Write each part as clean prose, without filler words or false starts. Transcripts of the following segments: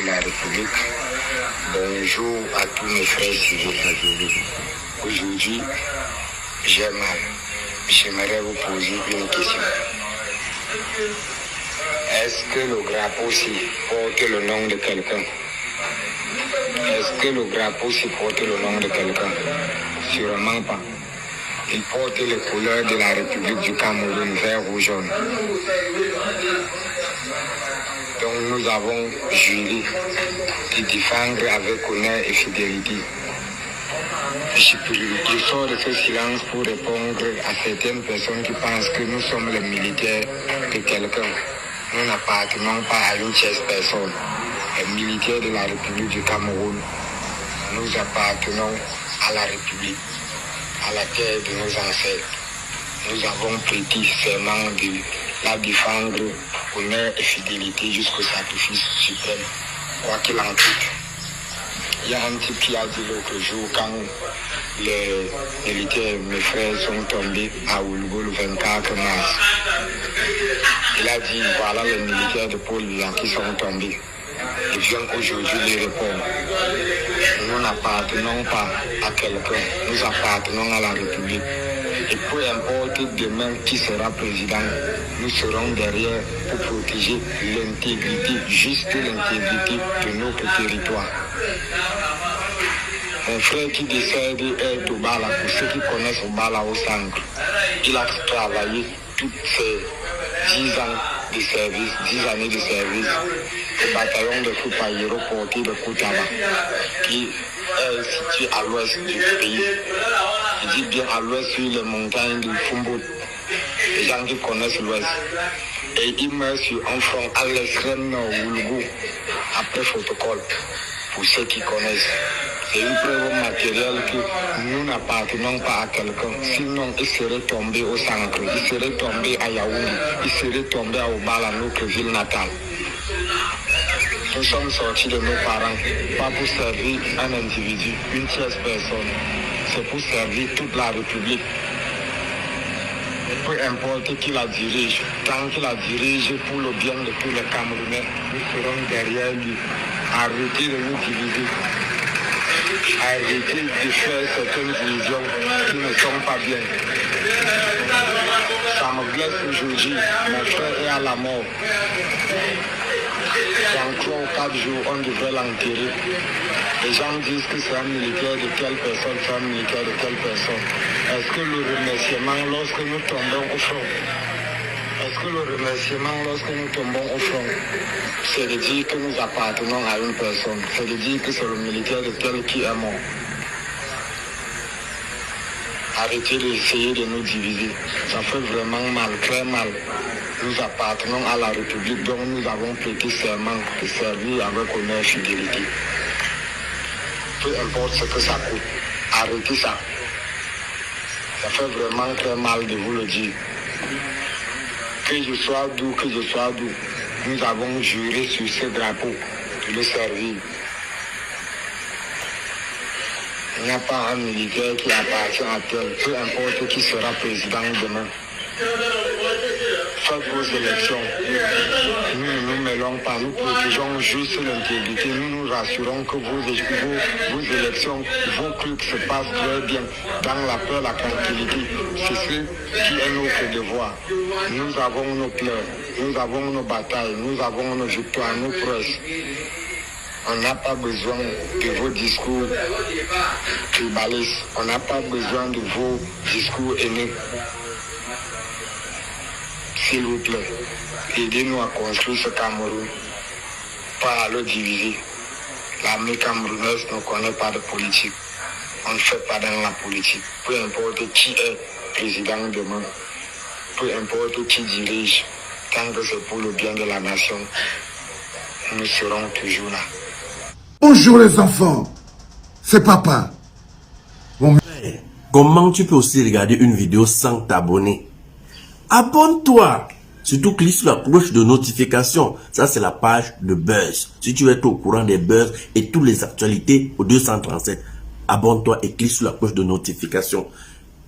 de la République. Bonjour à tous mes frères civils. Aujourd'hui, j'ai mal. J'aimerais vous poser une question. Est-ce que le drapeau-ci porte le nom de quelqu'un? Est-ce que le drapeau-ci porte le nom de quelqu'un? Sûrement pas. Il porte les couleurs de la République du Cameroun, vert, rouge, jaune. Donc nous avons juré de défendre avec honneur et fidélité. Je sors de ce silence pour répondre à certaines personnes qui pensent que nous sommes les militaires de quelqu'un. Nous n'appartenons pas à une tierce personne. Les militaires de la République du Cameroun, nous appartenons à la République, à la terre de nos ancêtres. Nous avons prêté serment de la défendre, honneur et fidélité jusqu'au sacrifice suprême, quoi qu'il en coûte. Il y a un type qui a dit l'autre jour, quand les militaires, mes frères, sont tombés à Oulgo le 24 mars, il a dit, voilà les militaires de Paul Biya qui sont tombés. Il vient aujourd'hui les répondre. Nous n'appartenons pas à quelqu'un, nous appartenons à la République. Et peu importe demain qui sera président, nous serons derrière pour protéger l'intégrité, juste l'intégrité de notre territoire. Mon frère qui décède est au Bala, pour ceux qui connaissent au Bala au centre. Il a travaillé toutes ces 10 ans de service, 10 années de service au bataillon de troupes aéroportées de Koutaba, qui est situé à l'ouest du pays. Je dis bien à l'ouest sur les montagnes du Fumbo, les gens qui connaissent l'ouest. Et il meurt sur un front à l'extrême nord, Oulgo, après protocole, pour ceux qui connaissent. C'est une preuve matérielle que nous n'appartenons pas à quelqu'un. Sinon, il serait tombé au centre, il serait tombé à Yaoundé, il serait tombé à Obala, notre ville natale. Nous sommes sortis de nos parents, pas pour servir un individu, une tierce personne. C'est pour servir toute la République. Peu importe qui la dirige, tant qu'il la dirige pour le bien de tous les Camerounais, nous serons derrière lui. Arrêtez de nous diviser. Arrêtez de faire certaines divisions qui ne sont pas bien. Ça me blesse aujourd'hui. Mon frère est à la mort. Dans 3 ou 4 jours, on devrait l'enterrer. Les gens disent que c'est un militaire de quelle personne, c'est un militaire de quelle personne. Est-ce que le remerciement lorsque nous tombons au front, est-ce que le remerciement lorsque nous tombons au front, c'est de dire que nous appartenons à une personne, c'est de dire que c'est le militaire de tel qui est mort. Arrêtez d'essayer de nous diviser. Ça fait vraiment mal, très mal. Nous appartenons à la République dont nous avons prêté serment de servir avec honneur et fidélité. Peu importe ce que ça coûte, arrêtez ça. Ça fait vraiment très mal de vous le dire. Que je sois d'où, nous avons juré sur ce drapeau de le servir. Il n'y a pas un militaire qui appartient à tel, peu importe qui sera président demain. Faites vos élections. Nous ne nous mêlons pas, nous protégeons juste l'intégrité. Nous nous rassurons que vos élections, vos trucs se passent très bien, dans la paix, la tranquillité. C'est ce qui est notre devoir. Nous avons nos pleurs, nous avons nos batailles, nous avons nos victoires, nos prouesses. On n'a pas besoin de vos discours tribalistes. On n'a pas besoin de vos discours haineux. S'il vous plaît, aidez-nous à construire ce Cameroun, pas à le diviser. L'armée camerounaise ne connaît pas de politique. On ne fait pas dans la politique. Peu importe qui est président demain, peu importe qui dirige, tant que c'est pour le bien de la nation, nous serons toujours là. Bonjour les enfants, c'est papa. Comment tu peux aussi regarder une vidéo sans t'abonner? Abonne-toi. Surtout clique sur la cloche de notification. Ça c'est la page de Buzz. Si tu veux être au courant des buzz et toutes les actualités au 237, abonne-toi et clique sur la cloche de notification.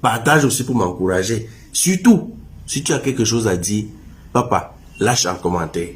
Partage aussi pour m'encourager. Surtout, si tu as quelque chose à dire, papa, lâche un commentaire.